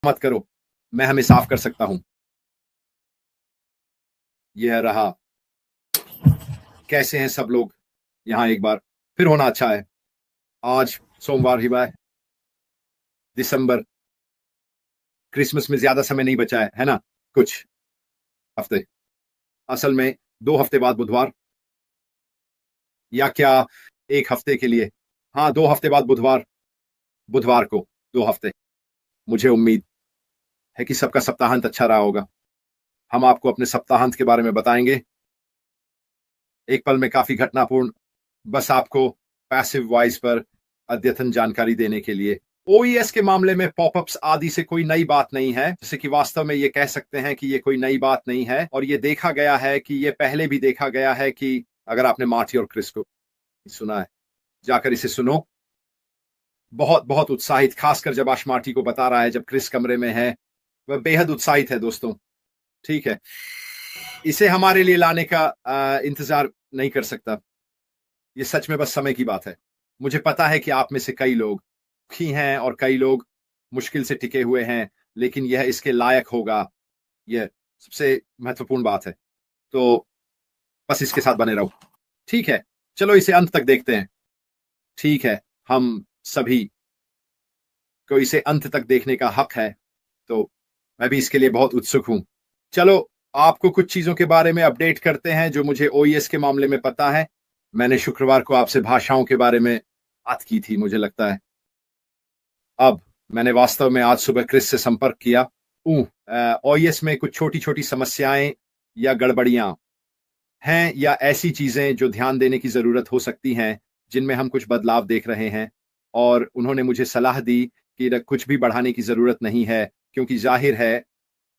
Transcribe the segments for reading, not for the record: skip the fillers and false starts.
मत करो, मैं हमें साफ कर सकता हूं। यह रहा। कैसे हैं सब लोग? यहाँ एक बार फिर होना अच्छा है। आज सोमवार ही है, दिसंबर। क्रिसमस में ज्यादा समय नहीं बचा है ना? कुछ हफ्ते, असल में 2 हफ्ते बाद बुधवार, या क्या 1 हफ्ते के लिए? हाँ, 2 हफ्ते बाद बुधवार, बुधवार को 2 हफ्ते। मुझे उम्मीद है कि सबका सप्ताहांत अच्छा रहा होगा। हम आपको अपने सप्ताहांत के बारे में बताएंगे, एक पल में काफी घटनापूर्ण, बस आपको पैसिव वॉइस पर अद्यतन जानकारी देने के लिए। ओईएस के मामले में पॉपअप्स आदि से कोई नई बात नहीं है, जैसे कि वास्तव में ये कह सकते हैं कि ये कोई नई बात नहीं है, और ये देखा गया है कि ये पहले भी देखा गया है कि अगर आपने मार्टी और क्रिस को सुना है, जाकर इसे सुनो। बहुत बहुत उत्साहित, खासकर जब आश मार्टी को बता रहा है जब क्रिस कमरे में है, वह बेहद उत्साहित है दोस्तों। ठीक है, इसे हमारे लिए लाने का इंतजार नहीं कर सकता। ये सच में बस समय की बात है। मुझे पता है कि आप में से कई लोग दुखी हैं और कई लोग मुश्किल से टिके हुए हैं, लेकिन यह इसके लायक होगा। यह सबसे महत्वपूर्ण बात है। तो बस इसके साथ बने रहो। ठीक है, चलो इसे अंत तक देखते हैं। ठीक है, हम सभी को इसे अंत तक देखने का हक है, तो मैं भी इसके लिए बहुत उत्सुक हूं। चलो आपको कुछ चीजों के बारे में अपडेट करते हैं जो मुझे ओईएस के मामले में पता है। मैंने शुक्रवार को आपसे भाषाओं के बारे में बात की थी, मुझे लगता है। अब मैंने वास्तव में आज सुबह क्रिस से संपर्क किया। ओईएस में कुछ छोटी छोटी समस्याएं या गड़बड़ियां हैं, या ऐसी चीजें जो ध्यान देने की जरूरत हो सकती हैं, जिनमें हम कुछ बदलाव देख रहे हैं। और उन्होंने मुझे सलाह दी कि कुछ भी बढ़ाने की जरूरत नहीं है, क्योंकि जाहिर है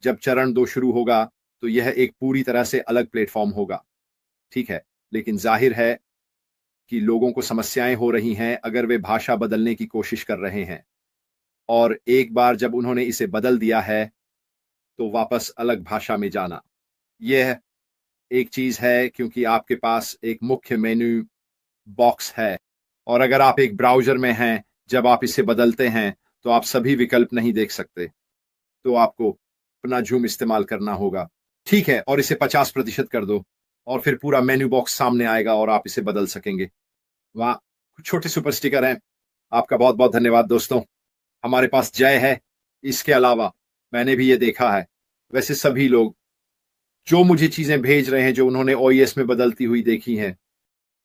जब चरण 2 शुरू होगा तो यह एक पूरी तरह से अलग प्लेटफॉर्म होगा। ठीक है, लेकिन जाहिर है कि लोगों को समस्याएं हो रही हैं अगर वे भाषा बदलने की कोशिश कर रहे हैं, और एक बार जब उन्होंने इसे बदल दिया है तो वापस अलग भाषा में जाना, यह एक चीज है, क्योंकि आपके पास एक मुख्य मेन्यू बॉक्स है, और अगर आप एक ब्राउज़र में हैं जब आप इसे बदलते हैं तो आप सभी विकल्प नहीं देख सकते, तो आपको अपना जूम इस्तेमाल करना होगा। ठीक है, और इसे 50% कर दो और फिर पूरा मेन्यू बॉक्स सामने आएगा और आप इसे बदल सकेंगे। वाह, कुछ छोटे सुपर स्टिकर हैं। आपका बहुत बहुत धन्यवाद दोस्तों। हमारे पास जय है। इसके अलावा मैंने भी ये देखा है, वैसे सभी लोग जो मुझे चीजें भेज रहे हैं जो उन्होंने ओईएस में बदलती हुई देखी हैं,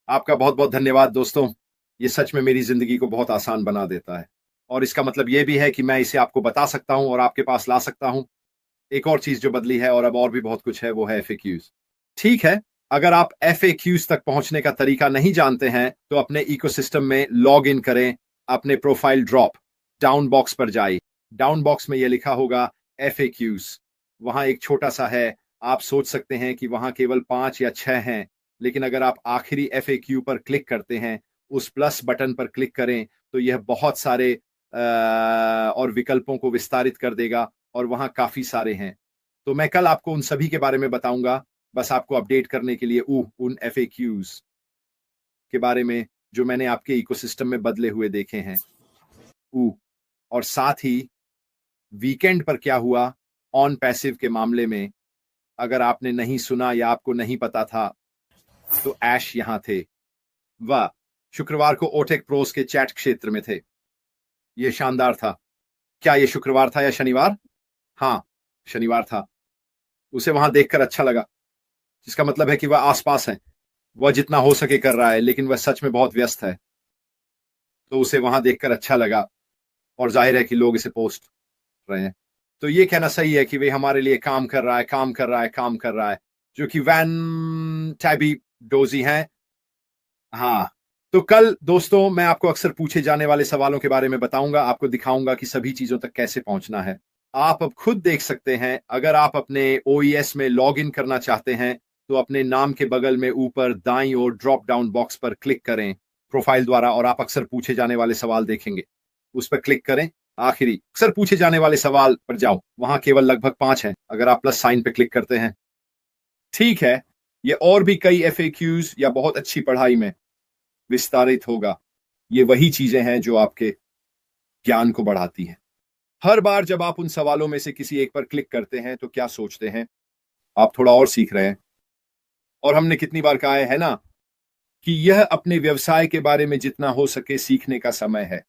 आपका बहुत बहुत धन्यवाद दोस्तों। ये सच में मेरी जिंदगी को बहुत आसान बना देता है, और इसका मतलब ये भी है कि मैं इसे आपको बता सकता हूं और आपके पास ला सकता हूं। एक और चीज जो बदली है, और अब और भी बहुत कुछ है, वो है एफएक्यूज। ठीक है, अगर आप एफएक्यूज तक पहुंचने का तरीका नहीं जानते हैं तो अपने इकोसिस्टम में लॉग इन करें। अपने प्रोफाइल ड्रॉप डाउन बॉक्स पर जाइए। डाउन बॉक्स में यह लिखा होगा एफएक्यूज। वहां एक छोटा सा है। आप सोच सकते हैं कि वहां केवल 5 या 6 हैं, लेकिन अगर आप आखिरी एफएक्यू पर क्लिक करते हैं, उस प्लस बटन पर क्लिक करें, तो यह बहुत सारे और विकल्पों को विस्तारित कर देगा, और वहां काफी सारे हैं। तो मैं कल आपको उन सभी के बारे में बताऊंगा, बस आपको अपडेट करने के लिए उन एफएक्यूज के बारे में जो मैंने आपके इकोसिस्टम में बदले हुए देखे हैं। और साथ ही वीकेंड पर क्या हुआ ऑन पैसिव के मामले में, अगर आपने नहीं सुना या आपको नहीं पता था, तो ऐश यहां थे। वाह, शुक्रवार को ओटेक प्रोस के चैट क्षेत्र में थे। यह शानदार था। क्या यह शुक्रवार था या शनिवार? हाँ, शनिवार था। उसे वहां देखकर अच्छा लगा, जिसका मतलब है कि वह आसपास है। वह जितना हो सके कर रहा है, लेकिन वह सच में बहुत व्यस्त है। तो उसे वहां देखकर अच्छा लगा, और जाहिर है कि लोग इसे पोस्ट कर रहे हैं। तो ये कहना सही है कि वे हमारे लिए काम कर रहा है, काम कर रहा है, काम कर रहा है, जो कि वैन टैबी डोजी हैं। हाँ, तो कल दोस्तों मैं आपको अक्सर पूछे जाने वाले सवालों के बारे में बताऊंगा, आपको दिखाऊंगा कि सभी चीजों तक कैसे पहुंचना है। आप अब खुद देख सकते हैं। अगर आप अपने ओईएस में लॉग इन करना चाहते हैं तो अपने नाम के बगल में ऊपर दाईं ओर ड्रॉप डाउन बॉक्स पर क्लिक करें प्रोफाइल द्वारा, और आप अक्सर पूछे जाने वाले सवाल देखेंगे। उस पर क्लिक करें। आखिरी अक्सर पूछे जाने वाले सवाल पर जाओ, वहां केवल लगभग 5 हैं अगर आप प्लस साइन पे क्लिक करते हैं। ठीक है, ये और भी कई एफएक्यूज या बहुत अच्छी पढ़ाई में विस्तारित होगा। ये वही चीजें हैं जो आपके ज्ञान को बढ़ाती हैं। हर बार जब आप उन सवालों में से किसी एक पर क्लिक करते हैं तो क्या सोचते हैं? आप थोड़ा और सीख रहे हैं। और हमने कितनी बार कहा है ना, कि यह अपने व्यवसाय के बारे में जितना हो सके सीखने का समय है।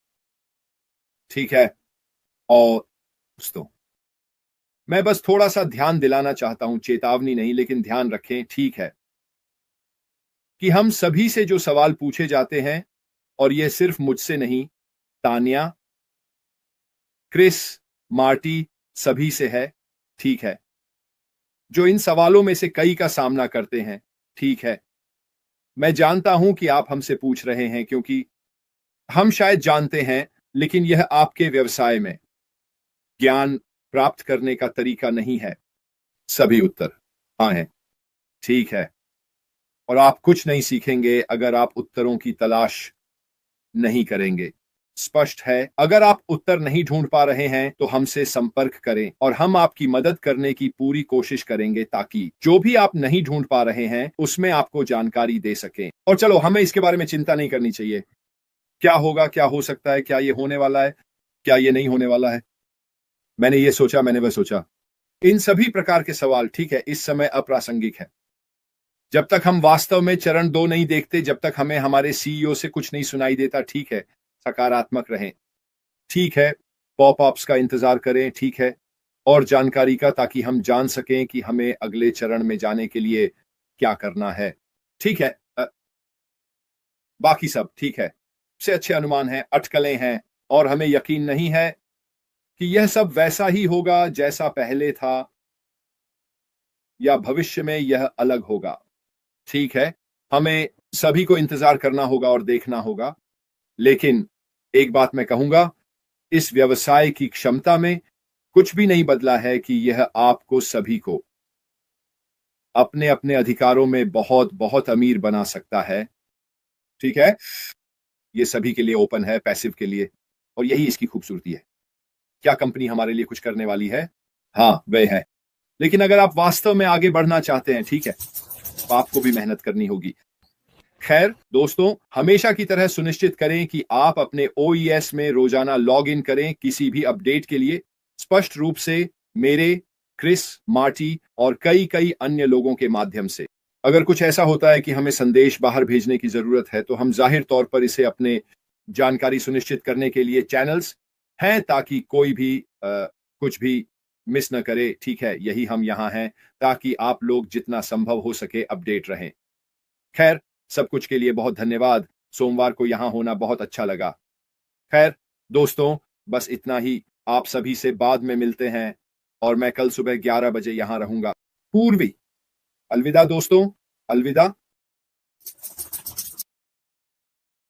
ठीक है। और दोस्तों, मैं बस थोड़ा सा ध्यान दिलाना चाहता हूं, चेतावनी नहीं, लेकिन ध्यान रखें, ठीक है, कि हम सभी से जो सवाल पूछे जाते हैं, और यह सिर्फ मुझसे नहीं, तानिया, क्रिस, मार्टी, सभी से है। ठीक है। जो इन सवालों में से कई का सामना करते हैं। ठीक है। मैं जानता हूं कि आप हमसे पूछ रहे हैं क्योंकि हम शायद जानते हैं, लेकिन यह आपके व्यवसाय में ज्ञान प्राप्त करने का तरीका नहीं है। सभी उत्तर हाँ हैं। ठीक है। और आप कुछ नहीं सीखेंगे अगर आप उत्तरों की तलाश नहीं करेंगे। स्पष्ट है। अगर आप उत्तर नहीं ढूंढ पा रहे हैं तो हमसे संपर्क करें और हम आपकी मदद करने की पूरी कोशिश करेंगे ताकि जो भी आप नहीं ढूंढ पा रहे हैं उसमें आपको जानकारी दे सकें। और चलो, हमें इसके बारे में चिंता नहीं करनी चाहिए। क्या होगा, क्या हो सकता है, क्या ये होने वाला है, क्या ये नहीं होने वाला है, मैंने ये सोचा, मैंने वह सोचा, इन सभी प्रकार के सवाल, ठीक है, इस समय अप्रासंगिक है। जब तक हम वास्तव में चरण 2 नहीं देखते, जब तक हमें हमारे सीईओ से कुछ नहीं सुनाई देता, ठीक है, सकारात्मक रहें। ठीक है। पॉपअप्स का इंतजार करें। ठीक है। और जानकारी का, ताकि हम जान सकें कि हमें अगले चरण में जाने के लिए क्या करना है। ठीक है। बाकी सब ठीक है। सबसे अच्छे अनुमान हैं, अटकलें हैं, और हमें यकीन नहीं है कि यह सब वैसा ही होगा जैसा पहले था, या भविष्य में यह अलग होगा। ठीक है। हमें सभी को इंतजार करना होगा और देखना होगा। लेकिन एक बात मैं कहूंगा, इस व्यवसाय की क्षमता में कुछ भी नहीं बदला है कि यह आपको सभी को अपने अपने अधिकारों में बहुत बहुत अमीर बना सकता है। ठीक है। ये सभी के लिए ओपन है, पैसिव के लिए, और यही इसकी खूबसूरती है। क्या कंपनी हमारे लिए कुछ करने वाली है? हाँ, वह है। लेकिन अगर आप वास्तव में आगे बढ़ना चाहते हैं, ठीक है, तो आपको भी मेहनत करनी होगी। खैर दोस्तों, हमेशा की तरह सुनिश्चित करें कि आप अपने OES में रोजाना लॉग इन करें किसी भी अपडेट के लिए, स्पष्ट रूप से मेरे, क्रिस, मार्टी और कई कई अन्य लोगों के माध्यम से। अगर कुछ ऐसा होता है कि हमें संदेश बाहर भेजने की जरूरत है, तो हम जाहिर तौर पर इसे अपने जानकारी सुनिश्चित करने के लिए चैनल्स हैं, ताकि कोई भी कुछ भी मिस न करे। ठीक है, यही हम यहाँ हैं, ताकि आप लोग जितना संभव हो सके अपडेट रहें। खैर, सब कुछ के लिए बहुत धन्यवाद। सोमवार को यहां होना बहुत अच्छा लगा। खैर दोस्तों, बस इतना ही। आप सभी से बाद में मिलते हैं, और मैं कल सुबह 11 बजे यहां रहूंगा। पूर्वी, अलविदा दोस्तों, अलविदा।